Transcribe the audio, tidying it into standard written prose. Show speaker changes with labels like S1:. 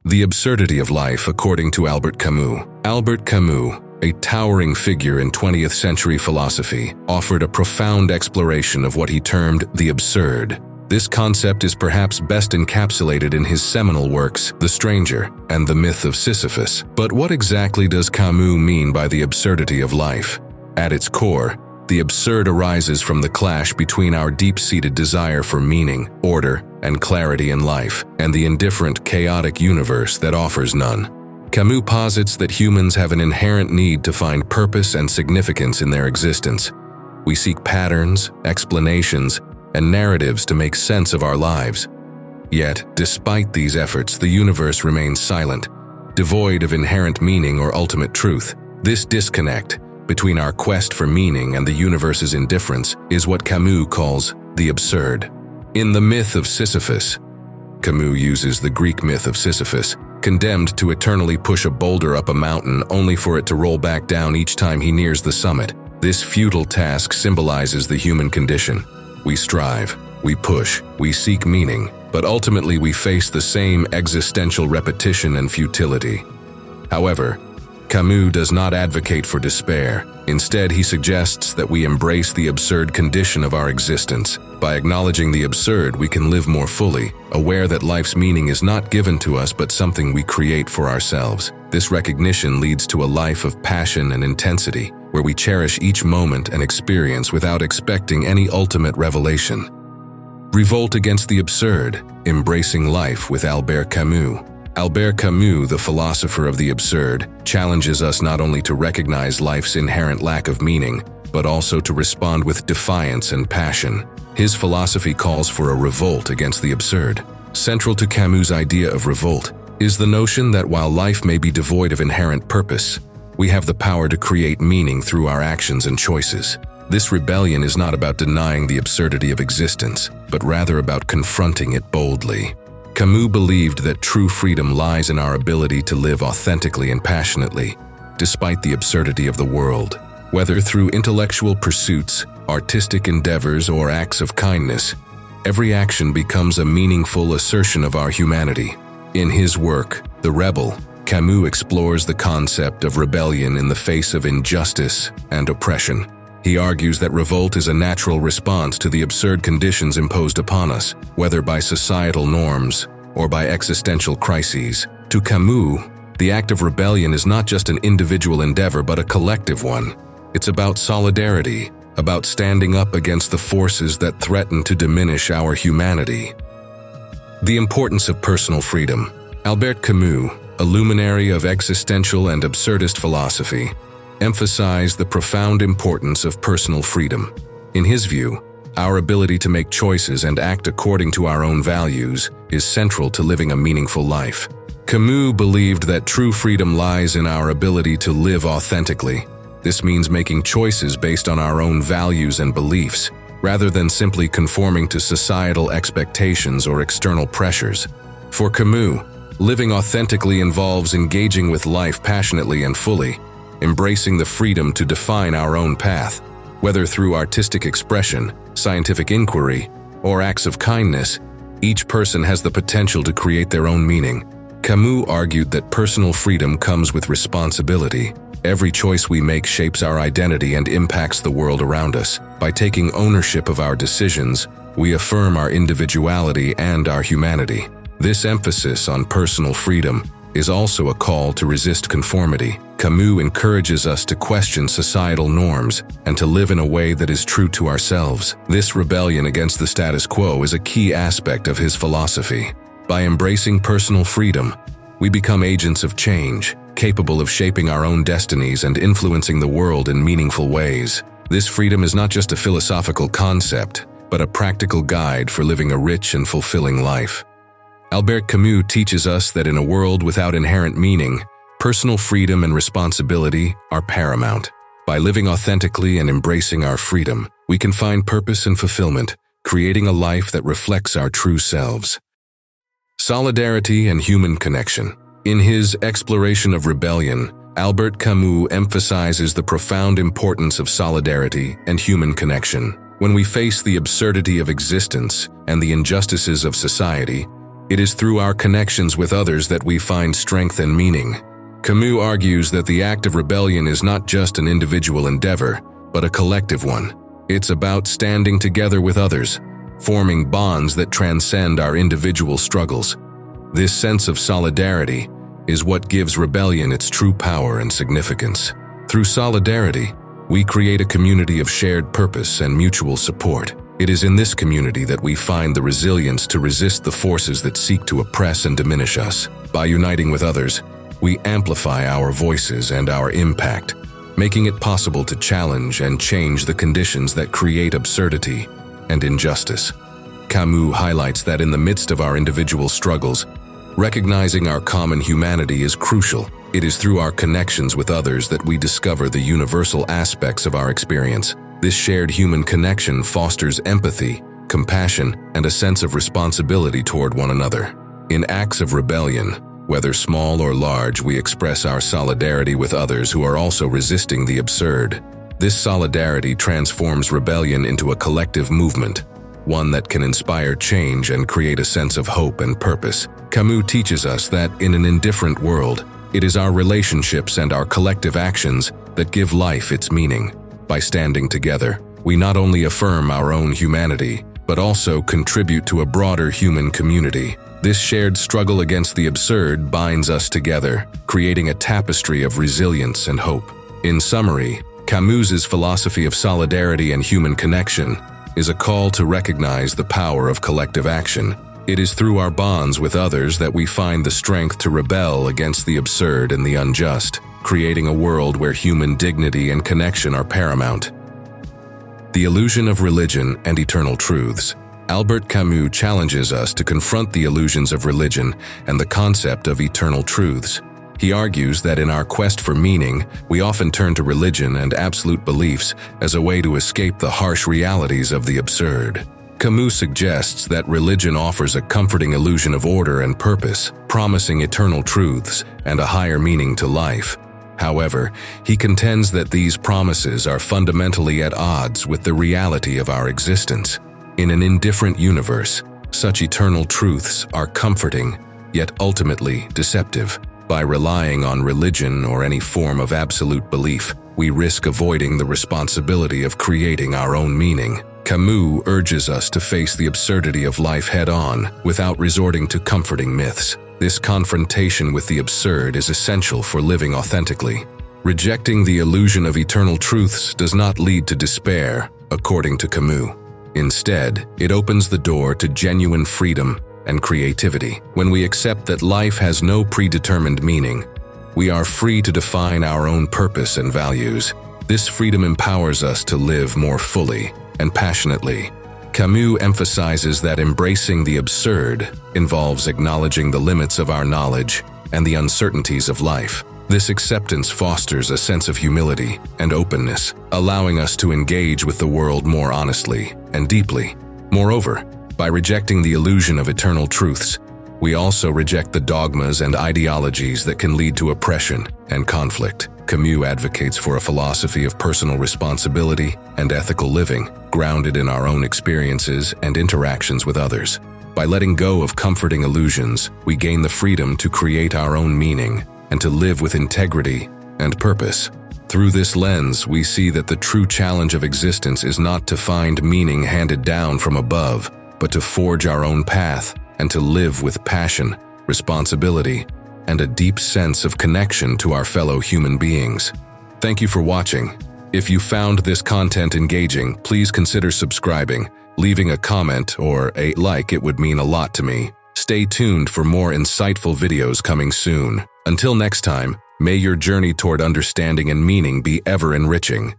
S1: The Absurdity of Life according to Albert Camus. Albert Camus, a towering figure in 20th century philosophy, offered a profound exploration of what he termed the absurd. This concept is perhaps best encapsulated in his seminal works, The Stranger and the Myth of Sisyphus. But what exactly does Camus mean by the absurdity of life? At its core, the absurd arises from the clash between our deep-seated desire for meaning, order, and clarity in life, and the indifferent, chaotic universe that offers none. Camus posits that humans have an inherent need to find purpose and significance in their existence. We seek patterns, explanations, and narratives to make sense of our lives. Yet, despite these efforts, the universe remains silent, devoid of inherent meaning or ultimate truth. This disconnect between our quest for meaning and the universe's indifference is what Camus calls the absurd. In The Myth of Sisyphus, Camus uses the Greek myth of Sisyphus, condemned to eternally push a boulder up a mountain only for it to roll back down each time he nears the summit. This futile task symbolizes the human condition. We strive, we push, we seek meaning, but ultimately we face the same existential repetition and futility. However, Camus does not advocate for despair. Instead, he suggests that we embrace the absurd condition of our existence. By acknowledging the absurd, we can live more fully, aware that life's meaning is not given to us but something we create for ourselves. This recognition leads to a life of passion and intensity, where we cherish each moment and experience without expecting any ultimate revelation. Revolt against the absurd, embracing life with Albert Camus. Albert Camus, the philosopher of the absurd, challenges us not only to recognize life's inherent lack of meaning, but also to respond with defiance and passion. His philosophy calls for a revolt against the absurd. Central to Camus' idea of revolt is the notion that while life may be devoid of inherent purpose, we have the power to create meaning through our actions and choices. This rebellion is not about denying the absurdity of existence, but rather about confronting it boldly. Camus believed that true freedom lies in our ability to live authentically and passionately, despite the absurdity of the world. Whether through intellectual pursuits, artistic endeavors, or acts of kindness, every action becomes a meaningful assertion of our humanity. In his work, The Rebel, Camus explores the concept of rebellion in the face of injustice and oppression. He argues that revolt is a natural response to the absurd conditions imposed upon us, whether by societal norms or by existential crises. To Camus, the act of rebellion is not just an individual endeavor but a collective one. It's about solidarity, about standing up against the forces that threaten to diminish our humanity. The importance of personal freedom. Albert Camus, a luminary of existential and absurdist philosophy, emphasized the profound importance of personal freedom. In his view, our ability to make choices and act according to our own values is central to living a meaningful life. Camus believed that true freedom lies in our ability to live authentically. This means making choices based on our own values and beliefs, rather than simply conforming to societal expectations or external pressures. For Camus, living authentically involves engaging with life passionately and fully, embracing the freedom to define our own path. Whether through artistic expression, scientific inquiry, or acts of kindness, each person has the potential to create their own meaning. Camus argued that personal freedom comes with responsibility. Every choice we make shapes our identity and impacts the world around us. By taking ownership of our decisions, we affirm our individuality and our humanity. This emphasis on personal freedom is also a call to resist conformity. Camus encourages us to question societal norms and to live in a way that is true to ourselves. This rebellion against the status quo is a key aspect of his philosophy. By embracing personal freedom, we become agents of change, capable of shaping our own destinies and influencing the world in meaningful ways. This freedom is not just a philosophical concept, but a practical guide for living a rich and fulfilling life. Albert Camus teaches us that in a world without inherent meaning, personal freedom and responsibility are paramount. By living authentically and embracing our freedom, we can find purpose and fulfillment, creating a life that reflects our true selves. Solidarity and human connection. In his exploration of rebellion, Albert Camus emphasizes the profound importance of solidarity and human connection. When we face the absurdity of existence and the injustices of society, It is through our connections with others that we find strength and meaning. Camus argues that the act of rebellion is not just an individual endeavor, but a collective one. It's about standing together with others, forming bonds that transcend our individual struggles. This sense of solidarity is what gives rebellion its true power and significance. Through solidarity, we create a community of shared purpose and mutual support. It is in this community that we find the resilience to resist the forces that seek to oppress and diminish us. By uniting with others, we amplify our voices and our impact, making it possible to challenge and change the conditions that create absurdity and injustice. Camus highlights that in the midst of our individual struggles, recognizing our common humanity is crucial. It is through our connections with others that we discover the universal aspects of our experience. This shared human connection fosters empathy, compassion, and a sense of responsibility toward one another. In acts of rebellion, whether small or large, we express our solidarity with others who are also resisting the absurd. This solidarity transforms rebellion into a collective movement, one that can inspire change and create a sense of hope and purpose. Camus teaches us that in an indifferent world, it is our relationships and our collective actions that give life its meaning. By standing together, we not only affirm our own humanity, but also contribute to a broader human community. This shared struggle against the absurd binds us together, creating a tapestry of resilience and hope. In summary, Camus's philosophy of solidarity and human connection is a call to recognize the power of collective action. It is through our bonds with others that we find the strength to rebel against the absurd and the unjust, creating a world where human dignity and connection are paramount. The illusion of religion and eternal truths. Albert Camus challenges us to confront the illusions of religion and the concept of eternal truths. He argues that in our quest for meaning, we often turn to religion and absolute beliefs as a way to escape the harsh realities of the absurd. Camus suggests that religion offers a comforting illusion of order and purpose, promising eternal truths and a higher meaning to life. However, he contends that these promises are fundamentally at odds with the reality of our existence. In an indifferent universe, such eternal truths are comforting, yet ultimately deceptive. By relying on religion or any form of absolute belief, we risk avoiding the responsibility of creating our own meaning. Camus urges us to face the absurdity of life head-on, without resorting to comforting myths. This confrontation with the absurd is essential for living authentically. Rejecting the illusion of eternal truths does not lead to despair, according to Camus. Instead, it opens the door to genuine freedom and creativity. When we accept that life has no predetermined meaning, we are free to define our own purpose and values. This freedom empowers us to live more fully and passionately. Camus emphasizes that embracing the absurd involves acknowledging the limits of our knowledge and the uncertainties of life. This acceptance fosters a sense of humility and openness, allowing us to engage with the world more honestly and deeply. Moreover, by rejecting the illusion of eternal truths, we also reject the dogmas and ideologies that can lead to oppression and conflict. Camus advocates for a philosophy of personal responsibility and ethical living, grounded in our own experiences and interactions with others. By letting go of comforting illusions, we gain the freedom to create our own meaning and to live with integrity and purpose. Through this lens, we see that the true challenge of existence is not to find meaning handed down from above, but to forge our own path and to live with passion, responsibility, and a deep sense of connection to our fellow human beings. Thank you for watching. If you found this content engaging, please consider subscribing, leaving a comment, or a like. It would mean a lot to me. Stay tuned for more insightful videos coming soon. Until next time, may your journey toward understanding and meaning be ever enriching.